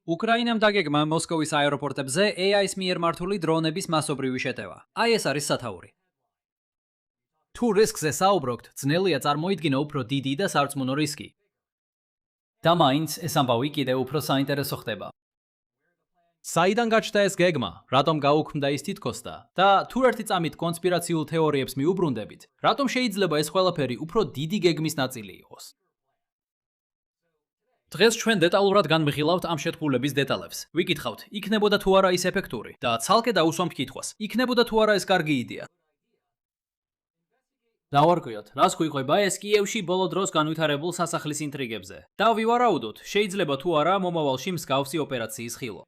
უკრაინამ დაგეგმა მოსკოვის აეროპორტებზე AI-ის მიერ მართული დრონების მასობრივი შეტევა. აი ეს არის სათაური. თუ რისკზე საუბრობთ, ძნელია წარმოიდგინო უფრო დიდი და სარწმუნო რისკი. და მაინც ეს ამბავი კიდევ უფრო საინტერესო ხდება. საიდან გაჩნდა ეს გეგმა, რატომ გაუქმდა ის თითქოსდა და თუ ერთი წამით კონსპირაციულ თეორიებს მიუბრუნდებით, რატომ შეიძლება ეს ყველაფერი უფრო დიდი გეგმის ნაწილი იყოს? დღეს ჩვენ დეტალურად განვიხილავთ ამ შეთქმულების დეტალებს. ვიკითხავთ, იქნებოდა თუ არა ის ეფექტური და ცალკე დაუსვამთ კითხვას, იქნებოდა თუ არა ეს კარგი იდეა. დავარკვიოთ, რას გვიყვება ეს კიევში ბოლო დროს განვითარებულ სასახლის ინტრიგებზე და ვივარაუდოთ, შეიძლება თუ არა მომავალში მსგავსი ოპერაციის ხილო.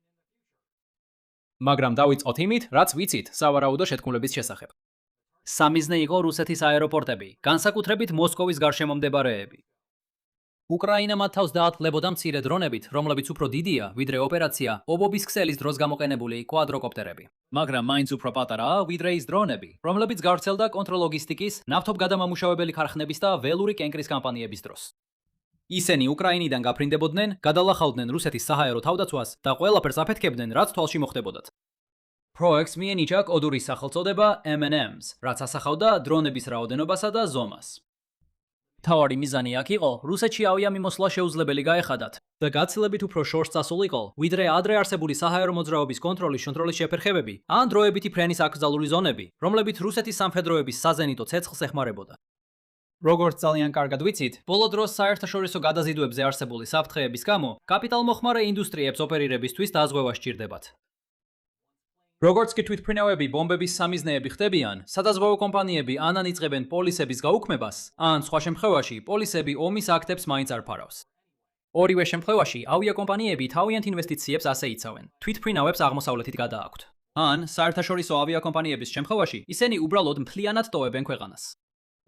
მაგრამ დავიწყოთ იმით, რაც ვიცით სავარაუდო შეთქმულების შესახებ. სამიზნე იყო რუსეთის აეროპორტები, განსაკუთრებით მოსკოვის გარშემო მდებარეები. უკრაინა მათ თავს დაათვლებოდა მცირე დრონებით, რომლებიც უფრო დიდია, ვიდრე ოპერაცია ობობის ქსელის დროს გამოყენებული კვადროკოპტერები. მაგრამ მაინც უფრო პატარაა, ვიდრე ის დრონები, რომლებიც გავრცელდა კონტროლოგისტიკის, ნავთობგადამამუშავებელი ქარხნების და ველური კენკრის კამპანიების დროს. ისინი უკრაინიდან გაფრინდებოდნენ, გადალახავდნენ რუსეთის საჰაერო თავდაცვას და ყველაფერს აფეთქებდნენ, რაც თვალში მოხდებოდათ. პროექტს მიენიჭა კოდური სახელწოდება M&Ms, რაც ასახავდა დრონების რაოდენობასა და ზომას. თავარი მიზანი აქ იყო, რუსეთში ავიამიმოსვლა შეუძლებელი გაეხადათ და გაცილებით უფრო შორს წასულიყო, ვიდრე ადრე არსებული საჰაერო მოძრაობის კონტროლის შეფერხებები ან დროებითი ფრენის აკრძალული ზონები, რომლებიც რუსეთის სამხედროების საზენიტო ცეცხლს ეხმარებოდა. როგორც ძალიან კარგად ვიცით, ბოლო დროს საერთაშორისო გადაზიდვებზე არსებული საფრთხეების გამო, კაპიტალმოხმარე ინდუსტრიებს ოპერირებისთვის დაზღვევა სჭირდებათ. როგორც კი თვითმფრინავები ბომბების სამიზნეები ხდებიან, სადაზღვევო კომპანიები ან იწყებენ პოლისების გაუქმებას, ან სხვა შემთხვევაში პოლისები ომის აქტებს მაინც არ ფარავს. ორივე შემთხვევაში ავიაკომპანიები თავიანთ ინვესტიციებს ასე იცავენ, თვითმფრინავებს აღმოსავლეთით გადააქვთ. ან საერთაშორისო ავიაკომპანიების შემთხვევაში ისინი უბრალოდ მთლიანად ტოვებენ ქვეყანას.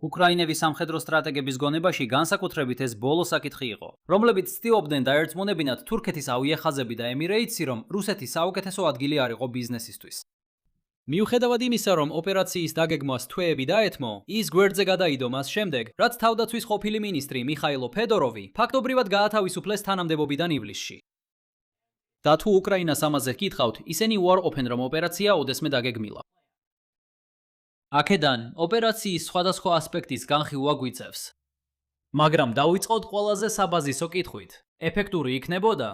უკრაინების სამხედრო სტრატეგების გონებაში განსაკუთრებით ეს ბოლო საკითხი იყო, რომლებიც ცდილობდნენ დაერწმუნებინათ თურქეთის ავიახაზები და ემირეიტსი, რომ რუსეთი საუკეთესო ადგილი არ იყო ბიზნესისთვის. მიუხედავად იმისა, რომ ოპერაციის დაგეგმვას თვეები დაეთმო, ის გვერდზე გადაიდო მას შემდეგ, რაც თავდაცვის ყოფილი მინისტრი მიხაილო ფედოროვი ფაქტობრივად გაათავისუფლეს თანამდებობიდან ივლისში. და თუ უკრაინას ამაზე გკითხავთ, ისინი უარყოფენ, რომ ოპერაცია ოდესმე დაგეგმილა. აქედან ოპერაციის სხვადასხვა ასპექტის განხილვა გვიწევს. მაგრამ დავიწყოთ ყველაზე საბაზისო კითხვით. ეფექტური იქნებოდა?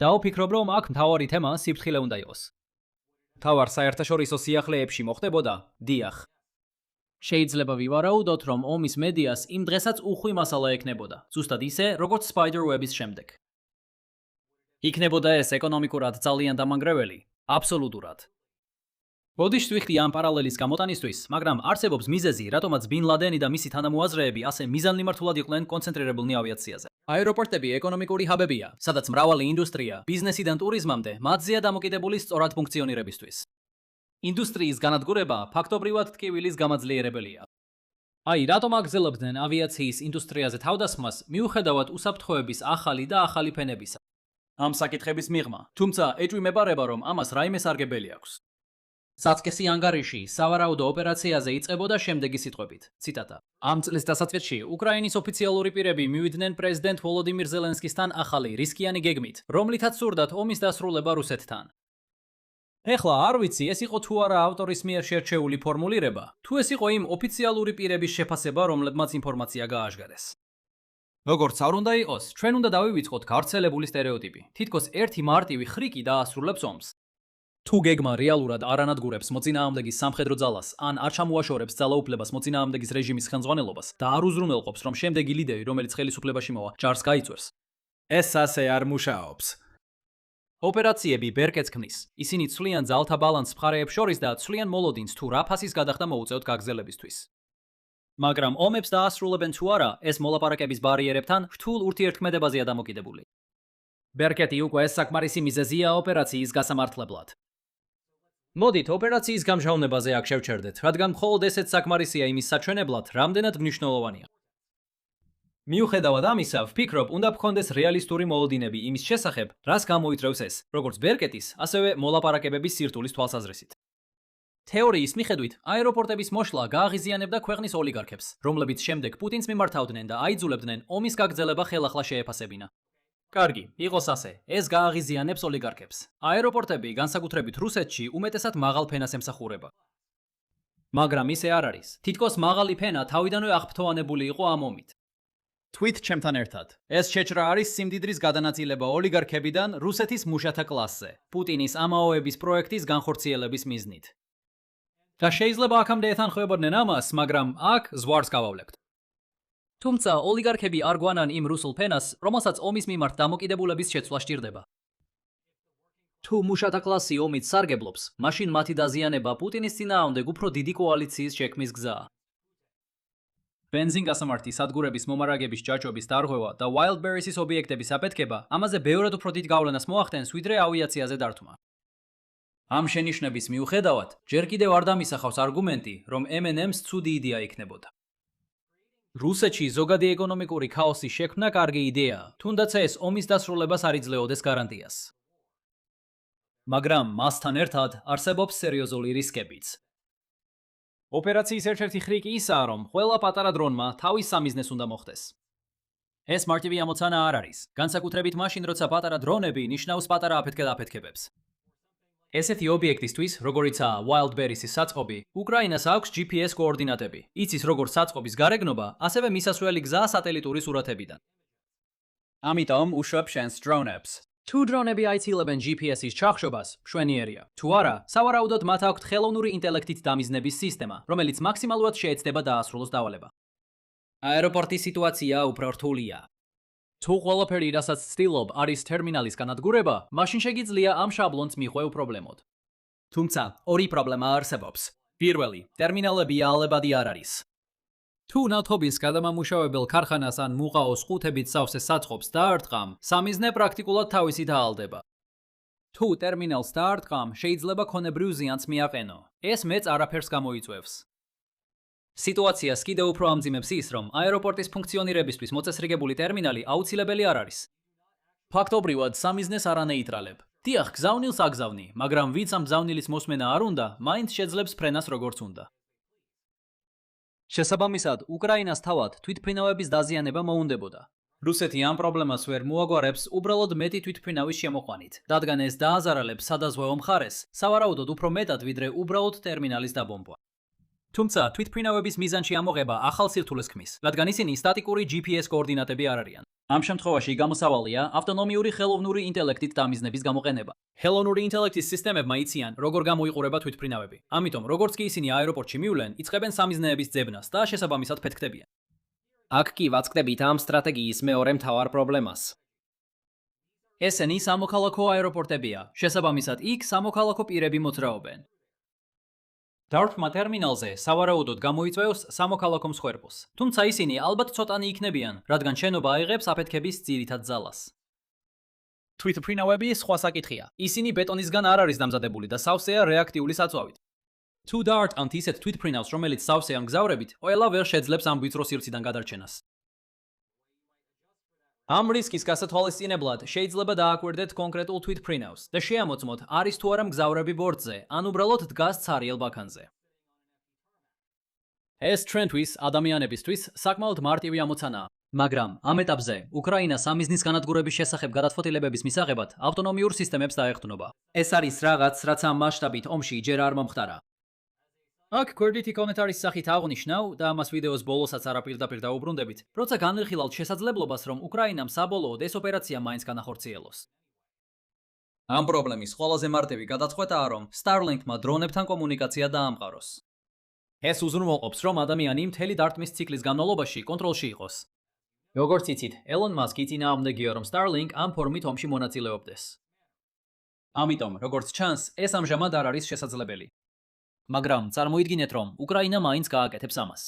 დავფიქრობ, რომ აქ მთავარი თემა სიფრთხილე უნდა იყოს. მთავარ საერთაშორისო სიახლეებში მოხდებოდა? დიახ. შეიძლება ვივარაუდოთ, რომ ომის მედიას იმ დღესაც უხვი მასალა ექნებოდა, ზუსტად ისე, როგორც Spider-Web-ის შემდეგ. იქნებოდა ეს ეკონომიკურად ძალიან დამანგრეველი? აბსოლუტურად. ბოდიშ ვიხდი ამ პარალელის გამოტანისთვის, მაგრამ არსებობს მიზეზი, რატომაც ბინ ლადენი და მისი თანამოაზრეები ასე მიზანმიმართულად იყვნენ კონცენტრირებულნი ავიაციაზე. აეროპორტები ეკონომიკური ჰაბებია, სადაც მრავალი ინდუსტრია, ბიზნესიდან ტურიზმამდე, მათზეა დამოკიდებული სწორად ფუნქციონირებისთვის. ინდუსტრიის განადგურება ფაქტობრივად ტკივილის გამაძლიერებელია. აი, რატომ აგრძელებდნენ ავიაციის ინდუსტრიაზე თავდასხმას, მიუხედავად უსაფრთხოების ახალი და ახალი ფენებისა. ამ საკითხების მიღმა, თუმცა ეჭვმებარება, რომ ამას რაიმე სარგებელი აქვს. საწყისი ანგარიში სავარაუდო ოპერაციაზე იწყებოდა შემდეგი სიტყვებით. ციტატა. ამ წლის დასაწყისში უკრაინის ოფიციალური პირები მივიდნენ პრეზიდენტ ვოლოდიმირ ზელენსკისთან ახალი რისკიანი გეგმით, რომლითაც სურდათ ომის დასრულება რუსეთთან. ეხლა არ ვიცი, ეს იყო თუ არა ავტორის მიერ შერჩეული ფორმულირება, თუ ეს იყო იმ ოფიციალური პირების შეფასება, რომლებმაც ინფორმაცია გააჟღერეს. როგორც არ უნდა იყოს, ჩვენ უნდა დავივიწყოთ გავრცელებული სტერეოტიპი. თითქოს ერთი მარტივი ხრიკი დაასრულებს ომს. თუ გეგმა რეალურად არ ანადგურებს მოწინააღმდეგის სამხედრო ძალას, ან არ ჩამოაშორებს ძალაუფლებას მოწინააღმდეგის რეჟიმის ხელმძღვანელობას და არ უზრუნველყოფს, რომ შემდეგი ლიდერი, რომელიც ხელისუფლებაში მოვა, ჯარს გაიწვევს, ეს ასე არ მუშაობს. ოპერაციები ბერკეტს ქმნის. ისინი ცვლიან ძალთა ბალანსს მხარეებს შორის და ცვლიან მოლოდინს თუ რა ფასის გადახდა მოუწევთ გაგრძელებისთვის. მაგრამ ომებს დაასრულებენ თუ არა, ეს მოლაპარაკების ბარიერებთან რთულ ურთიერთქმედებაზეა დამოკიდებული. ბერკეტი უკვე ეს საკმარისი მიზეზია ოპერაციის გასამართლებლად. მოდით ოპერაციის გამჟღავნებაზე აქ შევჩერდეთ, რადგან მხოლოდ ესეც საკმარისია იმის საჩვენებლად, რამდენად მნიშვნელოვანია. მიუხედავად ამისა, ვფიქრობ, უნდა გქონდეს რეალისტური მოლოდინები იმის შესახებ, რას გამოიწვევს ეს, როგორც ბერკეტის, ასევე მოლაპარაკებების სირთულის თვალსაზრისით. თეორიის მიხედვით, აეროპორტების მოშლა გააღიზიანებდა ქვეყნის ოლიგარქებს, რომლებიც შემდეგ პუტინს მიმართავდნენ და აიძულებდნენ ომის გაგრძელება ხელახლა შეეფასებინა. კარგი, იყოს ასე. ეს გააღიზიანებს ოლიგარქებს. აეროპორტები, განსაკუთრებით რუსეთში, უმეტესად მაღალ ფენას ემსახურება. მაგრამ ისე არ არის. თითქოს მაღალი ფენა თავიდანვე აღფრთოვანებული იყო ამ ომით. თვით ჩემთან ერთად. ეს შეჭრა არის სიმდიდრის გადანაწილება ოლიგარქებიდან რუსეთის მუშათა კლასზე, პუტინის ამაოების პროექტის განხორციელების მიზნით. და შეიძლება აქამდე ეთანხმებოდნენ ამას, მაგრამ აქ ზვარს გავავლებთ. თუმცა ოლიგარქები არ გვანან იმ რუსულ ფენას, რომელსაც ომის მიმართ დამოკიდებულების შეცვლა სჭირდება. თუ მუშათა კლასი ომით სარგებლობს, მაშინ მათი დაზიანება პუტინის წინააღმდეგ უფრო დიდი კოალიციის შექმნის გზაა. ბენზინგასამართი სადგურების მომარაგების ჭაჭობის დარღვევა და Wildberries-ის ობიექტების აფეთქება ამაზე ბევრად უფრო დიდ გავლენას მოახდენს, ვიდრე ავიაციაზე დართვა. ამ შენიშვნების მიუხედავად, ჯერ კიდევ არ დამისახავს არგუმენტი, რომ M&M-ს ცუდი იდეა იქნებოდა. რუსეთში ზოგადი ეკონომიკური ქაოსის შექმნა კარგი იდეაა, თუნდაც ეს ომის დასრულებას არ იძლეოდეს გარანტიას. მაგრამ მასთან ერთად არსებობს სერიოზული რისკებიც. ოპერაციის ერთ-ერთი ხრიკი ისაა, რომ ყველა პატარა დრონმა თავის სამიზნეს უნდა მოხდეს. ეს მარტივი ამოცანა არ არის, განსაკუთრებით მაშინ, როცა პატარა დრონები ნიშნავს პატარა აფეთქებებს. ესეთი ობიექტისთვის, როგორიცაა Wildberries-ის საწყობი, უკრაინას აქვს GPS კოორდინატები, იცის როგორც საწყობის გარეგნობა, ასევე მისასვლელი გზა სატელიტური სურათებიდან. ამიტომ უშვებ შენს დრონებს. თუ დრონები აიცილებენ GPS-ის ჩახშობას, მშვენიერია. თუ არა, სავარაუდოდ მათ აქვთ ხელოვნური ინტელექტით დამიზნების სისტემა, რომელიც მაქსიმალურად შეეცდება დაასრულოს დავალება. აეროპორტის სიტუაცია უფრო რთულია. თუ ყველაფერი, რასაც ცდილობ, არის ტერმინალის განადგურება, მაშინ შეგიძლია ამ შაბლონს მიხვევ პრობლემოდ. თუმცა, ორი პრობლემა არსებობს. პირველი, ტერმინალები აალებადი არ არის. თუ ნავთობის გადამამუშავებელ ქარხანას ან მუყაოს ყუთებით სავსე საწყობს დაარტყამ, სამიზნე პრაქტიკულად თავისით აალდება. თუ ტერმინალს დაარტყამ, შეიძლება ქონებრივ ზიანს მიაყენო. ეს მეც არაფერს გამოიწვევს. სიტუაციას კიდევ უფრო ამძიმებს ის, რომ აეროპორტის ფუნქციონირებისთვის მოწესრიგებული ტერმინალი აუცილებელი არ არის. ფაქტობრივად, სამიზნეს არ ანეიტრალებ. დიახ, გზავნილს აგზავნი, მაგრამ ვინც ამ გზავნილის მოსმენა არ უნდა, მაინც შეძლებს ფრენას როგორც უნდა. შესაბამისად, უკრაინას თავად თვითმფრინავების დაზიანება მოუნდებოდა. რუსეთი ამ პრობლემას ვერ მოაგვარებს უბრალოდ მეტი თვითმფრინავის შემოყვანით, რადგან ეს დააზარალებს სადაზღვევო მხარეს, სავარაუდოდ უფრო მეტად, ვიდრე უბრალოდ ტერმინალის დაბომბვა. თუმცა, თვითმფრინავების მიზანში ამოღება ახალ სირთულეს ქმნის, რადგან ისინი სტატიკური GPS კოორდინატები არ არიან. ამ შემთხვევაში გამოსავალია ავტონომიური ხელოვნური ინტელექტით დამიზნების გამოყენება. ხელოვნური ინტელექტის სისტემებმა იციან, როგორ გამოიყურება თვითმფრინავები. ამიტომ, როგორც კი ისინი აეროპორტში მივლენ, იწყებენ სამიზნეების ძებნას და შესაბამისად ფეთქდებიან. აქ კი ვაწყდებით ამ სტრატეგიის მეორე მთავარ პრობლემას. ესენი სამოქალაქო აეროპორტებია, შესაბამისად იქ სამოქალაქო პირები მოძრაობენ. დართვა ტერმინალზე სავარაუდოდ გამოიწვევს სამოქალაქო მსხვერპლს, თუმცა ისინი ალბათ ცოტანი იქნებიან, რადგან შენობა აიღებს აფეთქების ძირითად ძალას. თვითმფრინავები სხვა საკითხია. ისინი ბეტონისგან არ არის დამზადებული და სავსეა რეაქტიული საწვავით. თუ დაარტყამთ ისეთ თვითმფრინავს, რომელიც სავსეა მგზავრებით, ყველა ვერ შეძლებს ამ ვიწრო სივრციდან გადარჩენას. ამ რისკის გასათვალისწინებლად შეიძლება დააკვირდეთ კონკრეტულ თვითმფრინავს და შეამოწმოთ, არის თუ არა მგზავრები ბორტზე, ან უბრალოდ დგას ცარიელ ბაქანზე. ეს ჩვენთვის, ადამიანებისთვის, საკმაოდ მარტივი ამოცანაა, მაგრამ ამ ეტაპზე უკრაინა სამიზნის განადგურების შესახებ გადაწყვეტილებების მისაღებად ავტონომიურ სისტემებს დაეხტნობა. ეს არის რაღაც, რაც ამ მასშტაბით ომში ჯერ არ მომხდარა. აქ გვერდითი კომენტარის სახით აღნიშნავ და ამას ვიდეოს ბოლოსაც არაპირდაპირ დაუბრუნდებით, როცა განვიხილავთ შესაძლებლობას, რომ უკრაინამ საბოლოოდ ეს ოპერაცია მაინც განახორციელოს. ამ პრობლემის ყველაზე მარტივი გადაწყვეტაა, რომ Starlink-მა დრონებთან კომუნიკაცია დაამყაროს. ეს უზრუნველყოფს, რომ ადამიანი მთელი დარტყმის ციკლის განმავლობაში კონტროლში იყოს. როგორც იცით, ელონ მასკი წინააღმდეგია, რომ Starlink ამ ფორმით ომში მონაწილეობდეს. ამიტომ, როგორც ჩანს, ეს ამჟამად არ არის შესაძლებელი. მაგრამ წარმოიდგინეთ, რომ უკრაინა მაინც გააკეთებს ამას.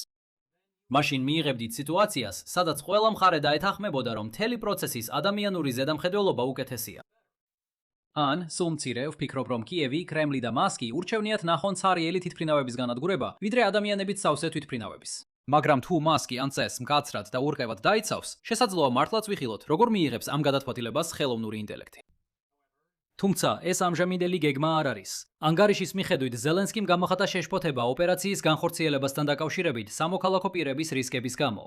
მაშინ მიიღებდით სიტუაციას, სადაც ყველა მხარე დაეთანხმებოდა, რომ მთელი პროცესის ადამიანური ზედამხედველობა უკეთესია. ან, სულ მცირე, ვფიქრობ, რომ კიევი, კრემლი და მასკი ურჩევნიათ ნახონ ცარიელი თვითმფრინავების განადგურება, ვიდრე ადამიანებით სავსე თვითმფრინავების. მაგრამ თუ მასკი ან წესს მკაცრად და ურყევად დაიცავს, შესაძლოა მართლაც ვიხილოთ, როგორ მიიღებს ამ გადაწყვეტილებას ხელოვნური ინტელექტი. თუმცა ეს ამჟამინდელი გეგმა არ არის. ანგარიშის მიხედვით ზელენსკიმ გამოხატა შეშფოთება ოპერაციის განხორციელებასთან დაკავშირებით სამოქალაქო პირების რისკების გამო.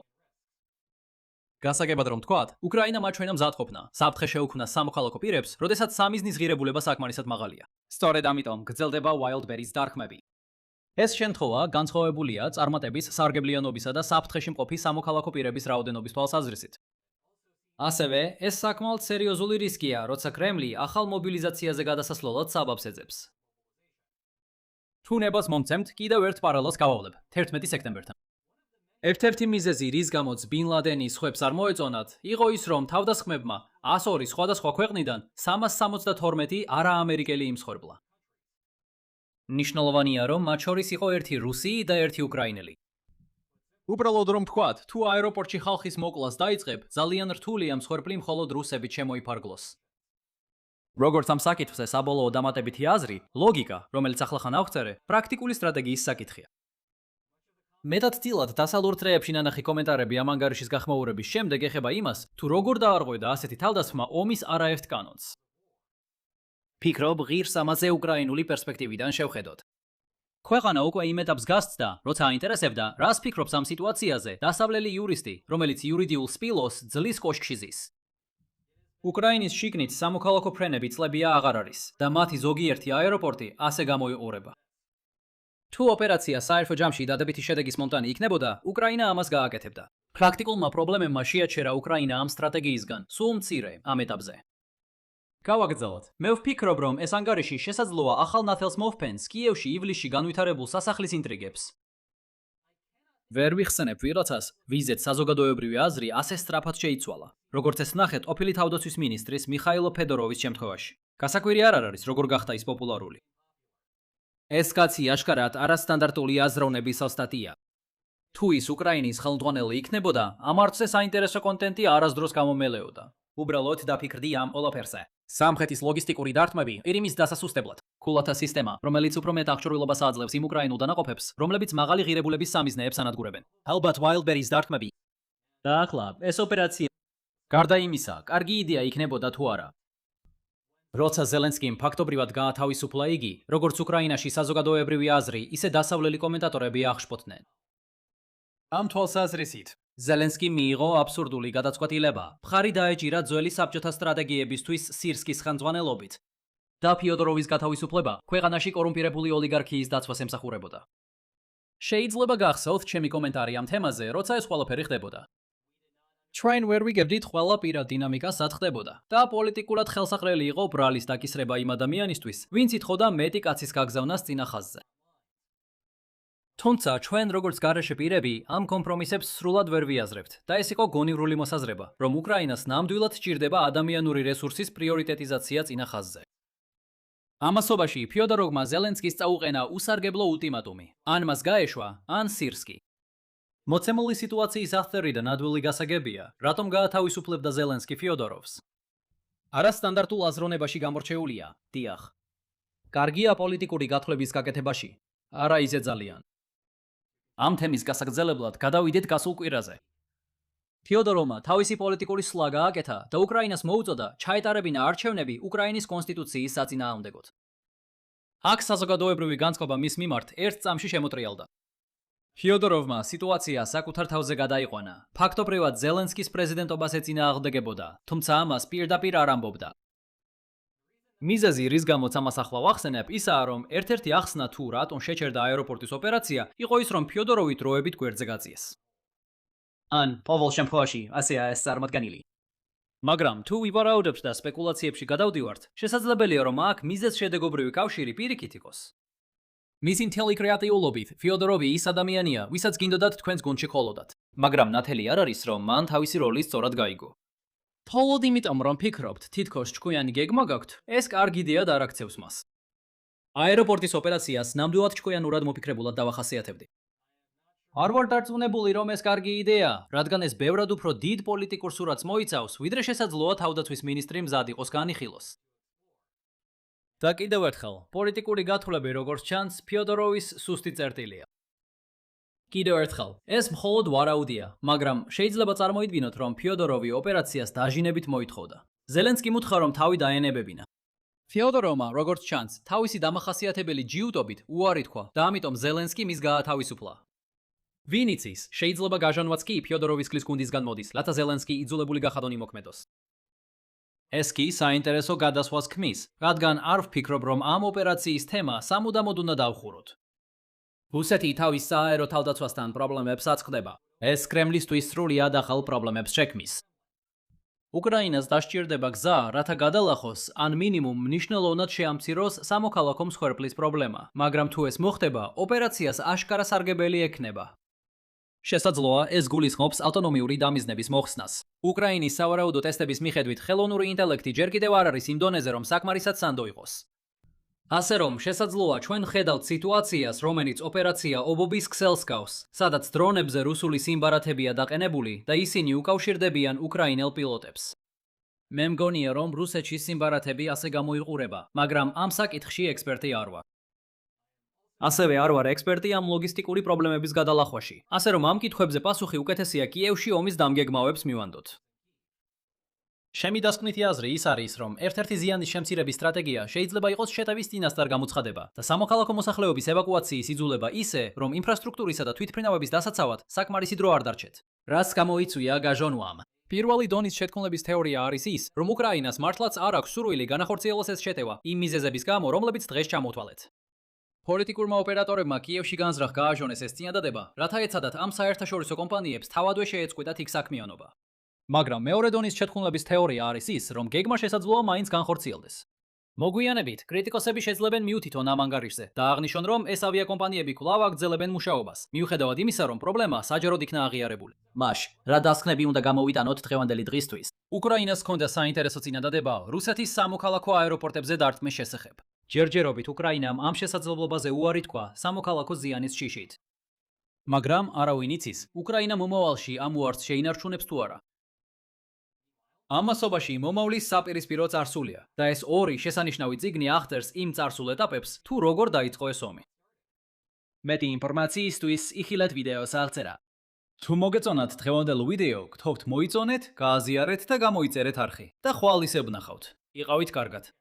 გასაგებად რომ თქვათ, უკრაინა მაჩვენა მზადყოფნა. საფრთხე შეუქმნა სამოქალაქო პირებს, როდესაც სამიზნის ღირებულება საკმარისად მაღალია. სწორედ ამიტომ გრძელდება Wildberries დარქმები. ეს შემთხვევა განსხვავებულია წარმატების, სარგებლიანობისა და საფრთხეში მყოფი სამოქალაქო პირების რაოდენობის თვალსაზრისით. ასევე, ეს საკმაოდ სერიოზული რისკია, როცა კრემლი ახალ მობილიზაციაზე გადასასვლელად საბაბს ეძებს. თუ ნებას მომცემთ, კიდევ ერთ პარალელს გავავლებ 11 სექტემბერთან. ერთ-ერთი მიზეზი, რის გამოც ბინ ლადენის ხვებს არ მოეწონათ, იყო ის, რომ თავდასხმებმა 102 სხვადასხვა ქვეყნიდან 372 არაამერიკელი იმსხვერპლა. ნიშნულოვანია, რომ მათ შორის იყო ერთი რუსი და ერთი უკრაინელი. უბრალოდ რომ თქვათ, თუ აეროპორტში ხალხის მოკვლას დაიწყებ, ძალიან რთულია მსხვერპლი მხოლოდ რუსებით შემოიფარგლოს. როგორც ამ საკითხზე საბოლოო დამატებითი აზრი, ლოგიკა, რომელიც ახლახან ავხსერე, პრაქტიკული სტრატეგიის საკითხია. მეტად წილად დასავლურ წრეებში ნანახი კომენტარები ამ ანგარიშის გახმაურების შემდეგ ეხება იმას, თუ როგორ დაარღვევდა ასეთი თავდასხმა ომის არაერთ კანონს. ფიქრობ, ღირს ამაზე უკრაინული პერსპექტივიდან შევხედოთ. ქვეყანა უკვე იმ ეტაპს გასცდა, როცა აინტერესებდა, რას ფიქრობს ამ სიტუაციაზე დასავლელი იურისტი, რომელიც იურიდიულ სპილოს ძლის კოშკში ზის. უკრაინის შიგნით სამოქალაქო ფრენები წლებია აღარ არის და მათი ზოგიერთი აეროპორტი ასე გამოიყურება. თუ ოპერაცია საერთო ჯამში დადებითი შედეგის მომტანი იქნებოდა, უკრაინა ამას გააკეთებდა. პრაქტიკულმა პრობლემებმა შეაჩერა უკრაინა ამ სტრატეგიისგან, სულ მცირე ამ ეტაპზე. გავაგრძელოთ. მე ვფიქრობ, რომ ეს ანგარიში შესაძლოა ახალ ნათელს მოვფენს კიევში ივლისში განვითარებულ სასახლის ინტრიგებს. ვერ ვიხსენებ ვიღაცას, ვიზეთ საზოგადოებრივი აზრი ასე სწრაფად შეიცვალა. როგორც ეს ნახეთ ყოფილი თავდაცვის მინისტრის მიხაილო ფედოროვის შემთხვევაში. გასაკვირი არ არის, როგორ გახდა ის პოპულარული. ეს კაცი აშკარად არასტანდარტული აზროვნების ოსტატია. თუ ის უკრაინის ხელმძღვანელი იქნებოდა, ამ არცე საინტერესო კონტენტი არასდროს გამომელეოდა. უბრალოდ დაფიქრდი ამ ყველაფერზე. სამხრეთის ლოგისტიკური დარტყმები ყირიმის დასასუსტებლად. ქულათა სისტემა, რომელიც უფრო მეტ აღჭურვილობას აძლევს იმ უკრაინულ დანაყოფებს, რომლებიც მაღალი ღირებულების სამიზნეებს ანადგურებენ. ალბათ Wildberries დარტყმები. და ახლა ეს ოპერაცია გარდა იმისა, კარგი იდეა იქნებოდა თუ არა. როცა ზელენსკიმ ფაქტობრივად გაათავისუფლა იგი, როგორც უკრაინაში საზოგადოებრივი აზრი, ისე დასავლელი კომენტატორები აღშფოთდნენ. ამ თვალსაზრისით, ზელენსკიმ მიიღო აბსურდული გადაწყვეტილება. მხარი დაეჭირა ძველი საბჭოთა სტრატეგიებისთვის სირსკის ხელმძღვანელობით და ფიოდოროვის გათავისუფლება ქვეყანაში კორუმპირებული ოლიგარქიის დაცვას ემსახურებოდა. შეიძლება გახსოვთ ჩემი კომენტარი ამ თემაზე, როცა ეს ყველაფერი ხდებოდა. ჩვენ ვერ ვიგებდით ყველა პირად დინამიკას ატყდებოდა და პოლიტიკურად ხელსაყრელი იყო ბრალის დაკისრება იმ ადამიანისთვის, ვინც ითხოვდა მეტი კაცის გაგზავნას წინა ხაზზე. თუმცა ჩვენ როგორც გარეშე პირები ამ კომპრომისებს სრულად ვერ ვიაზრებთ და ეს იყო გონივრული მოსაზრება, რომ უკრაინას ნამდვილად სჭირდება ადამიანური რესურსის პრიორიტეტიზაცია წინა ხაზზე. ამასობაში ფიოდოროვმა ზელენსკის წაუყენა უსარგებლო ულტიმატუმი: ან მას გაეშვა, ან სირსკი. მოცემული სიტუაციის აღწერიდან ადვილი გასაგებია, რატომ გაათავისუფლებდა ზელენსკი ფიოდოროვს. არასტანდარტულ აზროვნებაში გამორჩეულია, დიახ. კარგია პოლიტიკური გათვლების გაკეთებაში, არა ისე ძალიან. ამ თემის გასაგრძელებლად გადავიდეთ გასულ კვირაზე. ფიოდოროვმა თავისი პოლიტიკური სვლა გააკეთა და უკრაინას მოუწოდა ჩაეტარებინა არჩევნები უკრაინის კონსტიტუციის საწინააღმდეგოდ. აქ საზოგადოებრივი განწყობა მის მიმართ ერთ წამში შემოტრიალდა. ფიოდოროვმა სიტუაცია საკუთარ თავზე გადაიყვანა. ფაქტობრივად ზელენსკის პრეზიდენტობას ეწინააღმდეგებოდა, თუმცა ამას პირდაპირ არ ამბობდა. მიზეზი, რის გამოც ამას ახლა ვახსენებ, ისაა, რომ ერთ-ერთი ახსნა თუ რატომ შეჩერდა აეროპორტის ოპერაცია, იყო ის, რომ ფიოდოროვი დროებით გვერდზე გაწიეს. ან ყოველ შემთხვევაში ასეა ეს წარმოდგენილი. მაგრამ თუ ვივარაუდებთ და სპეკულაციებში გადავდივართ, შესაძლებელია, რომ აქ მიზეზ-შედეგობრივი კავშირი პირიქით იყოს. მისი მთელი კრეატიულობით ფიოდოროვი ის ადამიანია, ვისაც გინდოდათ თქვენს გუნდში ხოლოდათ, მაგრამ ნათელი არ არის, რომ მან თავისი როლი სწორად გაიგო. მხოლოდ იმიტომ, რომ ფიქრობთ, თითქოს ჭკვიანი გეგმა გაქვთ, ეს კარგი იდეა არ აქცევს მას. აეროპორტის ოპერაციას ნამდვილად ჭკვიანურად მოფიქრებულად დავახასიათებდი. არ ვარ დარწმუნებული, რომ ეს კარგი იდეაა, რადგან ეს ბევრად უფრო დიდ პოლიტიკურ სურათს მოიცავს, ვიდრე შესაძლოა თავდაცვის მინისტრი მზად იყოს განიხილოს. და კიდევ ერთხელ, პოლიტიკური გათვლები, როგორც ჩანს, ფიოდოროვის სუსტი წერტილია. კიდევ ერთხელ, ეს მხოლოდ ვარაუდია, მაგრამ შეიძლება წარმოიდგინოთ, რომ ფიოდოროვი ოპერაციას დაჟინებით მოითხოვდა. ზელენსკიმ უთხრა, რომ თავი დაენებებინა. ფიოდოროვმა, როგორც ჩანს, თავისი დამახასიათებელი ჯიუტობით უარი თქვა და ამიტომ ზელენსკი მის გაათავისუფლა. ვინ იცის, შეიძლება გაჟანვაც კი ფიოდოროვისკის გუნდისგან მოდის, რათა ზელენსკი იძულებული გახადონ იმოქმედოს. ეს კი საინტერესო გადასვლას ქმნის, რადგან არ ვფიქრობ, რომ ამ ოპერაციის თემა სამუდამოდ უნდა დავხუროთ. რუსეთი თავის სააერო თავდაცვასთან პრობლემებს აწყდება. ეს კრემლისთვის სრულიად ახალ პრობლემებს შექმნის. უკრაინას დასჭირდება გზა, რათა გადალახოს ან მინიმუმ მნიშვნელოვნად შეამციროს სამოქალაქო მსხვერპლის პრობლემა, მაგრამ თუ ეს მოხდება, ოპერაციას აშკარა სარგებელი ექნება. შესაძლოა ეს გულისხმობს ავტონომიური დამიზნების მოხსნას. უკრაინის სავარაუდო ტესტების მიხედვით ხელოვნური ინტელექტი ჯერ კიდევ არ არის იმ დონეზე, რომ საკმარისად სანდო იყოს. ასე რომ, შესაძლოა ჩვენ ხედავთ სიტუაციას, რომელიც ოპერაცია ობობის ქსელს გავს, სადაც დრონებზე რუსული სიმბარათებია დაყენებული და ისინი უკავშირდებიან უკრაინელ პილოტებს. მე მგონია, რომ რუსეთში სიმბარათები ასე გამოიყურება, მაგრამ ამ საკითხში ექსპერტი არ ვარ. ასევე არ ვარ ექსპერტი ამ ლოგისტიკური პრობლემების გადალახვაში, ასე რომ ამ კითხვებზე პასუხი უკეთესია კიევში ომის დამგეგმავებს მივანდოთ. შემი დასკვნითი აზრი ის არის, რომ ერთ-ერთი ზიანის შემცირების სტრატეგია შეიძლება იყოს შეტევის წინასწარ გამოცხადება და სამოქალაქო მოსახლეობის ევაკუაციის იძულება ისე, რომ ინფრასტრუქტურისა და თვითმფრინავების დასაცავად საკმარისი დრო არ დარჩეთ. რაც გამოიწვია გაჟონვამ. პირველი დონის შეთქმულების თეორია არის ის, რომ უკრაინას მართლაც არ აქვს სურვილი განახორციელოს ეს შეტევა იმ მიზეზების გამო, რომლებიც დღეს ჩამოთვალეთ. პოლიტიკურმა ოპერატორებმა კიევში განზრახ გააჟონეს ეს წინადადება, რათა ეცადათ ამ საერთაშორისო კომპანიებს თავადვე შეეწყვიტათ იქ საქმიანობა. მაგრამ მეორე დონის შეთქმულების თეორია არის ის, რომ გეგმა შესაძლოა მაინც განხორციელდეს. მოგვიანებით, კრიტიკოსები შეძლებენ მიუთითონ ამ ანგარიშზე და აღნიშნონ, რომ ეს ავიაკომპანიები კვლავ აგრძელებენ მუშაობას, მიუხედავად იმისა, რომ პრობლემა საჯაროდ იქნა აღიარებული. მაშ, რა დასკვნები უნდა გამოვიტანოთ დღევანდელი დღისთვის? უკრაინას ჰქონდა საინტერესო წინადადება რუსეთის სამოქალაქო აეროპორტებზე დარტყმის შესახებ. ჯერჯერობით უკრაინამ ამ შესაძლებლობაზე უარი თქვა სამოქალაქო ზიანის შიშით. მაგრამ არავინ იცის, უკრაინა მომავალში ამ უარს შეინარჩუნებს თუ არა. ამასობაში მომავლის საპირისპირო წარსულია და ეს ორი შესანიშნავი წიგნი აღწერს იმ წარსულ ეტაპებს, თუ როგორ დაიწყო ეს ომი. მეტი ინფორმაციისთვის იხილეთ ვიდეოს აღწერა. თუ მოგეწონათ დღევანდელ ვიდეო, გთხოვთ მოიწონეთ, გააზიარეთ და გამოიწერეთ არხი და ხვალ ისე ვნახავთ. იყავით კარგად.